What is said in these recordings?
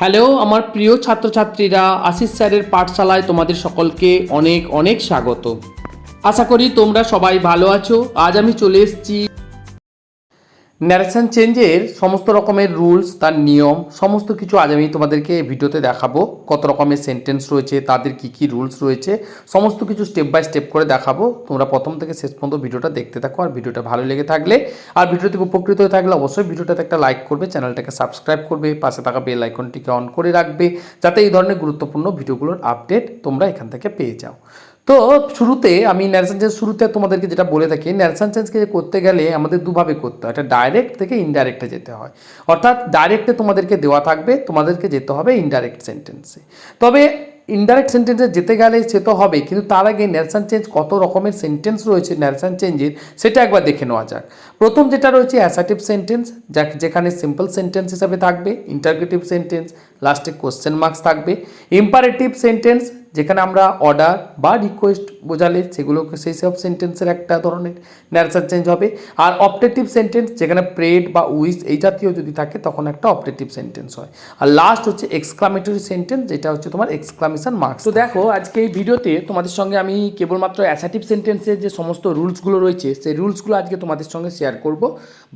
Hello আমার প্রিয় ছাত্রছাত্রীরা, আশিস স্যারের পাঠশালায় তোমাদের সকলকে অনেক অনেক স্বাগত। আশা করি তোমরা সবাই ভালো আছো। আজ আমি চলে এসেছি ন্যারেশন চেঞ্জের সমস্ত রকমের রুলস, তার নিয়ম, সমস্ত কিছু আজ আমি তোমাদেরকে ভিডিওতে দেখাবো। কত রকমের সেন্টেন্স রয়েছে, তাদের কি কি রুলস রয়েছে, সমস্ত কিছু স্টেপ বাই স্টেপ করে দেখাবো। তোমরা প্রথম থেকে শেষ পর্যন্ত ভিডিওটা দেখতে থাকো। আর ভিডিওটা ভালো লেগে থাকলে আর ভিডিও থেকে উপকৃত হয়ে থাকলে অবশ্যই ভিডিওটাতে একটা লাইক করবে, চ্যানেলটাকে সাবস্ক্রাইব করবে, পাশে থাকা বেল আইকনটিকে অন করে রাখবে, যাতে এই ধরনের গুরুত্বপূর্ণ ভিডিওগুলোর আপডেট তোমরা এখান থেকে পেয়ে যাও। তো শুরুতে আমি ন্যারেশন চেঞ্জ শুরুতে তোমাদেরকে যেটা বলে থাকি, ন্যারেশন চেঞ্জকে করতে গেলে আমাদের দুভাবে করতে হয়। এটা ডাইরেক্ট থেকে ইনডাইরেক্টে যেতে হয়। অর্থাৎ ডাইরেক্টে তোমাদেরকে দেওয়া থাকবে, তোমাদেরকে যেতে হবে ইনডাইরেক্ট সেন্টেন্সে। তবে ইনডাইরেক্ট সেন্টেন্সে যেতে গেলে সে তো হবে, কিন্তু তার আগে ন্যারেশন চেঞ্জ কত রকমের সেন্টেন্স রয়েছে ন্যারেশন চেঞ্জের সেটা একবার দেখে নেওয়া যাক। প্রথম যেটা রয়েছে অ্যাসার্টিভ সেন্টেন্স, যেখানে সিম্পল সেন্টেন্স হিসাবে থাকবে, ইন্টারগেটিভ সেন্টেন্স, লাস্টে কোশ্চেন মার্কস থাকবে, ইম্পারেটিভ সেন্টেন্স যেখানে আমরা অর্ডার বা রিকোয়েস্ট বোঝালে সেগুলোকে সেই সব সেন্টেন্সের একটা ধরনের ন্যারেশন চেঞ্জ হবে। আর অপটেটিভ সেন্টেন্স যেখানে প্রেড বা উইস এই জাতীয় যদি থাকে তখন একটা অপটেটিভ সেন্টেন্স হয়। আর লাস্ট হচ্ছে এক্সক্লামেটরি সেন্টেন্স, যেটা হচ্ছে তোমার এক্সক্লামেশন মার্কস। তো দেখো আজকে এই ভিডিওতে তোমাদের সঙ্গে আমি কেবলমাত্র অ্যাসার্টিভ সেন্টেন্সের যে সমস্ত রুলসগুলো রয়েছে সেই রুলসগুলো আজকে তোমাদের সঙ্গে শেয়ার করব।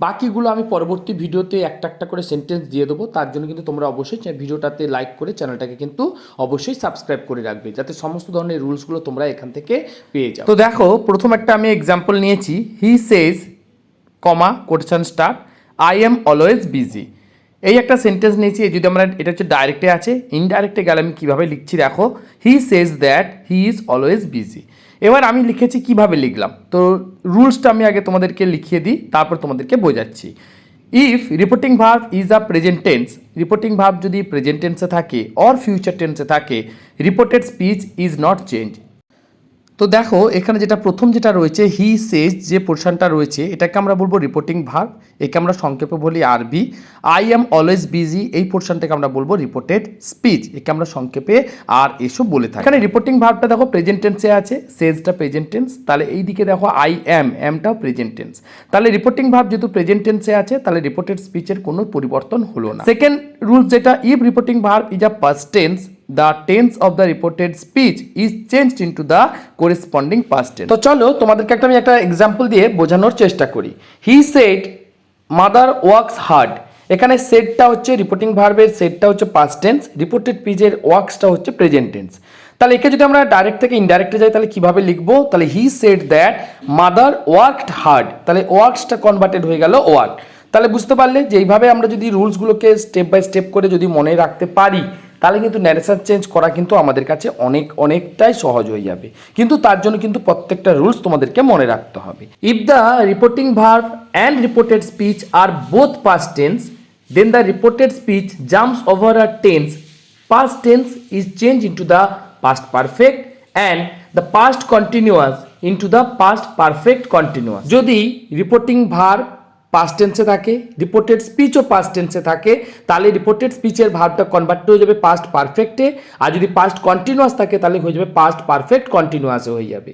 বাকিগুলো আমি পরবর্তী ভিডিওতে একটা একটা করে সেন্টেন্স দিয়ে দেবো। তার জন্য কিন্তু তোমরা অবশ্যই ভিডিওটাতে লাইক করে চ্যানেলটাকে কিন্তু অবশ্যই সাবস্ক্রাইব করে রাখবে, যাতে সমস্ত ধরনের রুলসগুলো তোমরা এখান থেকে পেয়ে যাও। তো দেখো প্রথম একটা আমি এক্সাম্পল নিয়েছি, he says comma quotation start I am always busy. এই একটা সেন্টেন্স নিয়েছি। যদি আমরা এটা হচ্ছে ডাইরেক্টে আছে, ইনডাইরেক্টে গেলে আমি কীভাবে লিখছি দেখো, he says that he is always busy. এবার আমি লিখেছি কিভাবে লিখলাম, তো রুলসটা আমি আগে তোমাদেরকে লিখিয়ে দিই, তারপর তোমাদেরকে বোঝাচ্ছি। If reporting verb is a present tense, reporting verb যদি প্রেজেন্ট টেন্সে থাকে অর ফিউচার টেন্সে থাকে, reported speech is not change. তো দেখো এখানে যেটা প্রথম যেটা রয়েছে হি সেজ, যে পোর্শনটা রয়েছে এটাকে আমরা বলবো রিপোর্টিং ভার্ব, একে আমরা সংক্ষেপে বলি আরবি। আই এম অলওয়েজ বিজি, এই পোর্শনটাকে আমরা বলবো রিপোর্টেড স্পিচ, একে আমরা সংক্ষেপে আর এসব বলে থাকি। এখানে রিপোর্টিং ভার্বটা দেখো প্রেজেন্ট টেন্সে আছে, সেজটা প্রেজেন্ট টেন্স, তাহলে এই দিকে দেখো আই এম, এমটাও প্রেজেন্ট টেন্স। তাহলে রিপোর্টিং ভার্ব যেহেতু প্রেজেন্ট টেন্সে আছে তাহলে রিপোর্টেড স্পিচের কোনো পরিবর্তন হলো না। সেকেন্ড রুল যেটা, if reporting verb is a past tense, the tense of the reported speech is changed into the corresponding past tense. তো চলো তোমাদেরকে আমি একটা এক্সাম্পল দিয়ে বোঝানোর চেষ্টা করি। He said mother works hard, এখানে সেডটা হচ্ছে রিপোর্টিং ভার্বের, সেডটা হচ্ছে পাস্ট টেন্স, রিপোর্টেড পিজের ওয়ার্কসটা হচ্ছে প্রেজেন্ট টেন্স। তাহলে একে যদি আমরা ডাইরেক্ট থেকে ইনডাইরেক্টে যাই তাহলে কিভাবে লিখবো, তাহলে he said that mother worked hard, তাহলে ওয়ার্কসটা কনভার্টেড হয়ে গেল ওয়ার্ক। তাহলে বুঝতে পারলে যে এইভাবে আমরা যদি রুলসগুলোকে স্টেপ বাই স্টেপ করে যদি মনে রাখতে পারি তাহলে কিন্তু ন্যারেশন চেঞ্জ করা কিন্তু আমাদের কাছে অনেকটাই সহজ হয়ে যাবে। কিন্তু তার জন্য কিন্তু প্রত্যেকটা রুলস তোমাদেরকে মনে রাখতে হবে। If the reporting verb and reported speech are both past tense, then the reported speech jumps over a tense, past tense is change into the past perfect and the past continuous into the past perfect continuous. যদি reporting verb past টেন্সে থাকে, reported স্পিচও past টেন্সে থাকে, তাহলে reported স্পিচের ভার্বটা convert হয়ে যাবে past পারফেক্টে। আর যদি past continuous থাকে তাহলে হয়ে যাবে পাস্ট পারফেক্ট কন্টিনিউয়াসে হয়ে যাবে।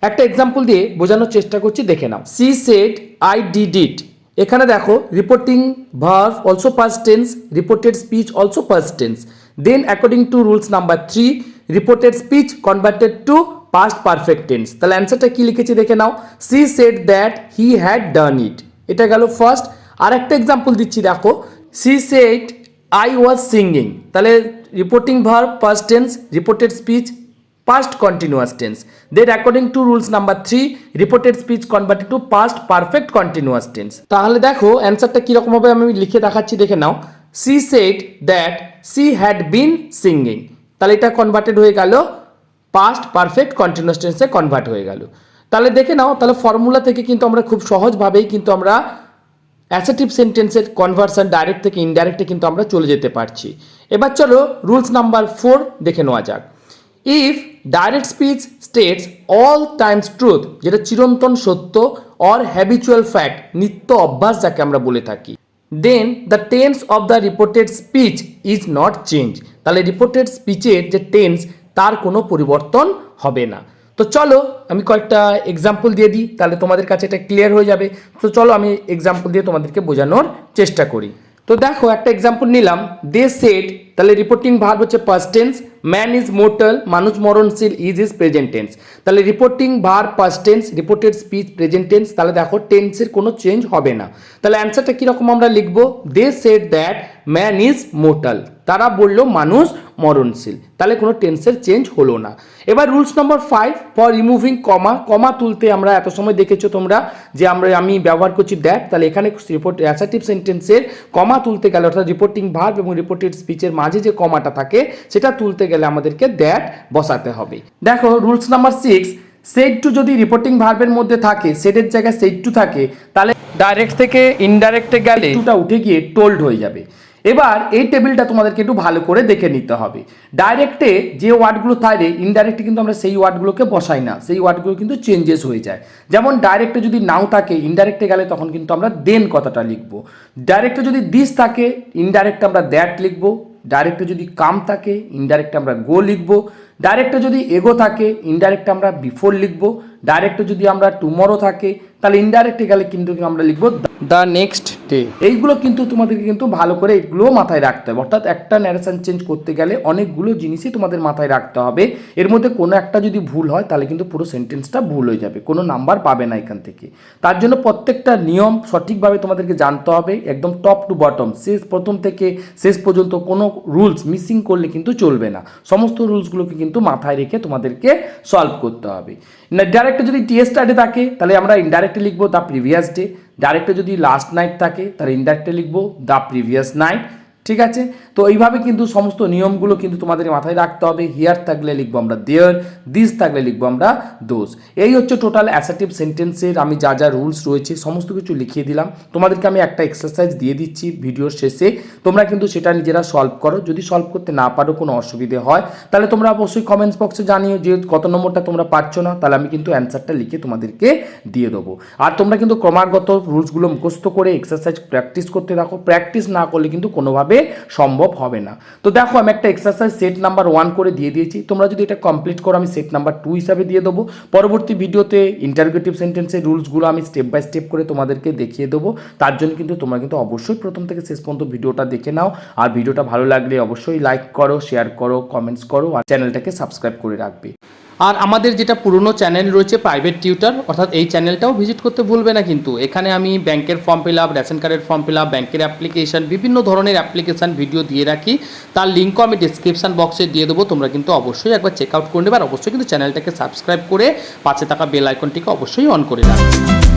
একটা এক্সাম্পল দিয়ে বোঝানোর চেষ্টা করছি, দেখে নাও। She said I did it, এখানে দেখো reporting verb also past tense, reported speech also past tense, then according to rules number 3 reported speech converted to past perfect tense. তাহলে অ্যান্সারটা কি লিখেছি দেখে নাও, she said that he had done it, এটা গেল ফার্স্ট। আর একটা এক্সাম্পল দিচ্ছি দেখো, she said I was singing, তাহলে reporting verb past tense, reported speech past continuous tense, then according to rules number 3 reported speech converted to past perfect continuous tense. তাহলে দেখো অ্যান্সারটা কীরকম হবে আমি লিখে দেখাচ্ছি, দেখে নাও। She said that she had been singing, তাহলে এটা কনভার্টেড হয়ে গেল পাস্ট পারফেক্ট কন্টিনিউয়াস টেন্সে কনভার্ট হয়ে গেল। তাহলে দেখে নাও, তাহলে ফর্মুলা থেকে কিন্তু আমরা খুব সহজভাবেই কিন্তু আমরা অ্যাসার্টিভ সেন্টেন্সের কনভার্সন ডাইরেক্ট থেকে ইনডাইরেক্টে কিন্তু আমরা চলে যেতে পারছি। এবার চলো রুলস নাম্বার 4 দেখে নেওয়া যাক। If direct speech states all Times truth, যেটা চিরন্তন সত্য, অর হ্যাবিচুয়াল ফ্যাক্ট, নিত্য অভ্যাস যাকে আমরা বলে থাকি, then the tense of the reported speech is not change, তাহলে রিপোর্টেড স্পিচের যে টেন্স তার কোনো পরিবর্তন হবে না। তো চলো আমি কয়েকটা এক্সাম্পল দিয়ে দিই, তাহলে তোমাদের কাছে এটা ক্লিয়ার হয়ে যাবে। তো চলো আমি এক্সাম্পল দিয়ে তোমাদেরকে বোঝানোর চেষ্টা করি। তো দেখো একটা এক্সাম্পল নিলাম, দে সেড, তাহলে রিপোর্টিং ভার্ব হচ্ছে past tense, man is mortal, মানুষ মরণশীল, ইজ প্রেজেন্ট টেন্স। তাহলে reporting verb past tense, reported speech present tense, তাহলে দেখো টেন্সের কোনো চেঞ্জ হবে না। তাহলে অ্যান্সারটা কীরকম আমরা লিখবো, they said that man is mortal, তারা বললো মানুষ মরণশীল, তাহলে কোনো টেন্সের চেঞ্জ হলো না। এবার রুলস নম্বর 5 ফর রিমুভিং কমা, কমা তুলতে আমরা এত সময় দেখেছো তোমরা যে আমি ব্যবহার করছি দ্যাট, তাহলে এখানে অ্যাসার্টিভ সেন্টেন্সের কমা তুলতে গেলে অর্থাৎ রিপোর্টিং ভার্ব এবং রিপোর্টেড স্পিচের মাঝে যে কমাটা থাকে সেটা তুলতে গেলে আমাদেরকে দ্যাট বসাতে হবে। দেখো রুলস নাম্বার 6, সেড টু যদি রিপোর্টিং ভার্বের মধ্যে থাকে, সেডের জায়গায় সেড টু থাকে, তাহলে ডাইরেক্ট থেকে ইনডাইরেক্টে গেলে টুটা উঠে গিয়ে টোল্ড হয়ে যাবে। এবার এই টেবিলটা তোমাদেরকে একটু ভালো করে দেখে নিতে হবে। ডাইরেক্টে যে ওয়ার্ডগুলো থাকে, ইনডাইরেক্টে কিন্তু আমরা সেই ওয়ার্ডগুলোকে বসাই না, সেই ওয়ার্ডগুলো কিন্তু চেঞ্জেস হয়ে যায়। যেমন ডাইরেক্টে যদি নাও থাকে, ইনডাইরেক্টে গেলে তখন কিন্তু আমরা দেন কথাটা লিখবো। ডাইরেক্টে যদি দিস থাকে, ইনডাইরেক্টে আমরা দ্যাট লিখবো। ডাইরেক্টে যদি কাম থাকে, ইনডাইরেক্টে আমরা গো লিখবো। ডাইরেক্টে যদি এগো থাকে, ইনডাইরেক্টে আমরা বিফোর লিখবো। ডাইরেক্টে যদি আমরা টুমরো থাকে, তাহলে ইনডাইরেক্টে গেলে কিন্তু আমরা লিখবো দ্য নেক্সট ডে। এইগুলো কিন্তু তোমাদেরকে কিন্তু ভালো করে এগুলোও মাথায় রাখতে হবে। অর্থাৎ একটা ন্যারেশন চেঞ্জ করতে গেলে অনেকগুলো জিনিসই তোমাদের মাথায় রাখতে হবে। এর মধ্যে কোনো একটা যদি ভুল হয় তাহলে কিন্তু পুরো সেন্টেন্সটা ভুল হয়ে যাবে, কোনো নাম্বার পাবে না এখান থেকে। তার জন্য প্রত্যেকটা নিয়ম সঠিকভাবে তোমাদেরকে জানতে হবে, একদম টপ টু বটম, প্রথম থেকে শেষ পর্যন্ত কোনো রুলস মিসিং করলে কিন্তু চলবে না। সমস্ত রুলসগুলোকে কিন্তু মাথায় রেখে তোমাদেরকে সলভ করতে হবে। ডাইরেক্টে যদি টিএস স্টার্টে থাকে, তাহলে আমরা ইনডাইরেক্টে লিখবো দ্য প্রিভিয়াস ডে। ডাইরেক্টে যদি লাস্ট নাইট থাকে, তাহলে ইনডাইরেক্টে লিখবো দ্য প্রিভিয়াস নাইট। ঠিক আছে, তো এইভাবে কিন্তু সমস্ত নিয়মগুলো কিন্তু তোমাদের মাথায় রাখতে হবে। হিয়ার থাকলে লিখবো আমরা দেয়ার, দিস থাকলে লিখবো আমরা দোজ। এই হচ্ছে টোটাল অ্যাসার্টিভ সেন্টেন্সের আমি যা যা রুলস রয়েছে সমস্ত কিছু লিখিয়ে দিলাম। তোমাদেরকে আমি একটা এক্সারসাইজ দিয়ে দিচ্ছি ভিডিওর শেষে, তোমরা কিন্তু সেটা নিজেরা সলভ করো। যদি সলভ করতে না পারো, কোনো অসুবিধে হয়, তাহলে তোমরা অবশ্যই কমেন্টস বক্সে জানিও যে কত নম্বরটা তোমরা পারছো না, তাহলে আমি কিন্তু অ্যান্সারটা লিখে তোমাদেরকে দিয়ে দেবো। আর তোমরা কিন্তু ক্রমাগত রুলসগুলো মুখস্থ করে এক্সারসাইজ প্র্যাকটিস করতে থাকো। প্র্যাকটিস না করলে কিন্তু কোনোভাবে সম্ভব হবে না। তো দেখো আমি একটা এক্সারসাইজ সেট নাম্বার 1 করে দিয়ে দিয়েছি, তোমরা যদি এটা কমপ্লিট করো আমি সেট নাম্বার 2 হিসাবে দিয়ে দেবো। পরবর্তী ভিডিওতে ইন্টারোগেটিভ সেন্টেন্সের রুলসগুলো আমি স্টেপ বাই স্টেপ করে তোমাদেরকে দেখিয়ে দেবো। তার জন্য কিন্তু তোমরা কিন্তু অবশ্যই প্রথম থেকে শেষ পর্যন্ত ভিডিওটা দেখে নাও। আর ভিডিওটা ভালো লাগলে অবশ্যই লাইক করো, শেয়ার করো, কমেন্টস করো, আর চ্যানেলটাকে সাবস্ক্রাইব করে রাখবে। আর আমাদের যেটা পুরনো চ্যানেল রয়েছে প্রাইভেট টিউটর, অর্থাৎ এই চ্যানেলটাও ভিজিট করতে ভুলবে না কিন্তু। এখানে আমি ব্যাংকের ফর্ম ফিল আপ, রেশন কার্ডের ফর্ম ফিল আপ, ব্যাংকের অ্যাপ্লিকেশন, বিভিন্ন ধরনের অ্যাপ্লিকেশান ভিডিও দিয়ে রাখি। তার লিঙ্কও আমি ডিসক্রিপশান বক্সে দিয়ে দেবো, তোমরা কিন্তু অবশ্যই একবার চেক আউট করে নেবে। আর অবশ্যই কিন্তু চ্যানেলটাকে সাবস্ক্রাইব করে পাশে থাকা বেল আইকনটিকে অবশ্যই অন করে রাখবে।